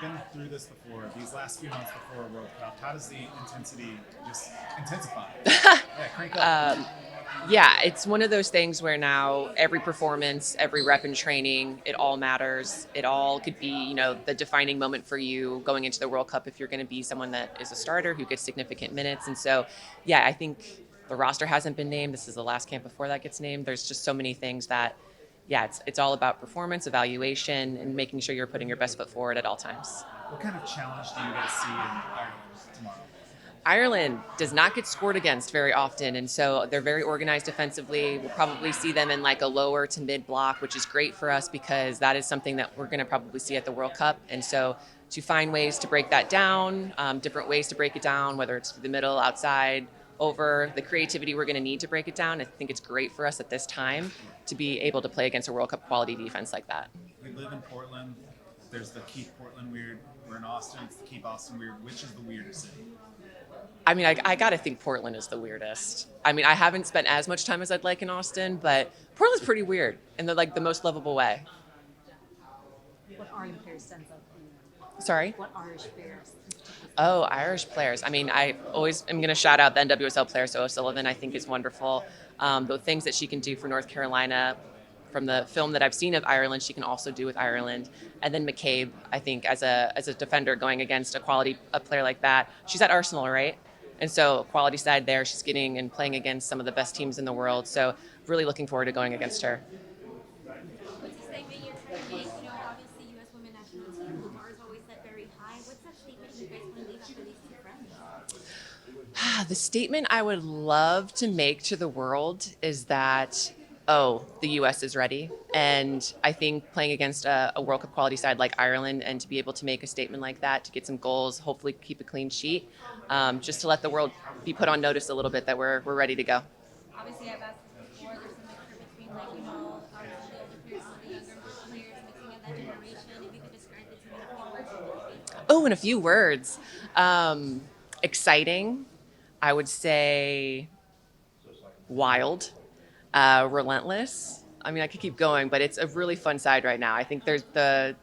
been through this before. These last few months before a World Cup, how does the intensity just intensify? Yeah, crank up. Yeah, it's one of those things where now every performance, every rep in training, it all matters. It all could be, the defining moment for you going into the World Cup if you're going to be someone that is a starter who gets significant minutes. And so, yeah, I think the roster hasn't been named. This is the last camp before that gets named. There's just so many things that, yeah, it's all about performance, evaluation, and making sure you're putting your best foot forward at all times. What kind of challenge do you guys see in Ireland tomorrow? Ireland does not get scored against very often, and so they're very organized defensively. We'll probably see them in like a lower to mid block, which is great for us because that is something that we're going to probably see at the World Cup. And so to find ways to break that down, different ways to break it down, whether it's through the middle, outside, over, the creativity we're going to need to break it down. I think it's great for us at this time to be able to play against a World Cup quality defense like that. We live in Portland. There's the Keep Portland Weird. We're in Austin. It's the Keep Austin Weird. Which is the weirder city? I mean, I got to think Portland is the weirdest. I mean, I haven't spent as much time as I'd like in Austin, but Portland's pretty weird in the most lovable way. What Irish players stands out for you? Sorry? What Irish players? Oh, Irish players. I mean, I always am going to shout out the NWSL player, so O'Sullivan, I think is wonderful. The things that she can do for North Carolina, from the film that I've seen of Ireland, she can also do with Ireland. And then McCabe, I think, as a defender going against a player like that. She's at Arsenal, right? And so quality side there, she's getting and playing against some of the best teams in the world. So really looking forward to going against her. What's the statement you're trying to make? Obviously, U.S. women national team, the bar is always set very high. What's that statement you guys want to leave after these two friends? The statement I would love to make to the world is that, the U.S. is ready. And I think playing against a World Cup quality side like Ireland and to be able to make a statement like that, to get some goals, hopefully keep a clean sheet, just to let the world be put on notice a little bit that we're ready to go. Obviously, I've asked this before. There's a mixture between, obviously the older players and the younger players mixing in that generation. If you could describe it to me in a few words, what would it be? Oh, in a few words. Exciting. I would say wild. Relentless. I mean, I could keep going, but it's a really fun side right now. I think there's the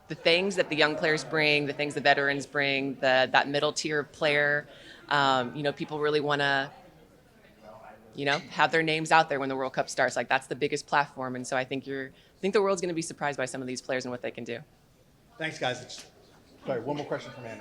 things that the young players bring, the things the veterans bring, that middle tier player. People really want to, have their names out there when the World Cup starts. Like that's the biggest platform, and so I think the world's going to be surprised by some of these players and what they can do. Thanks, guys. Sorry, one more question from Anne.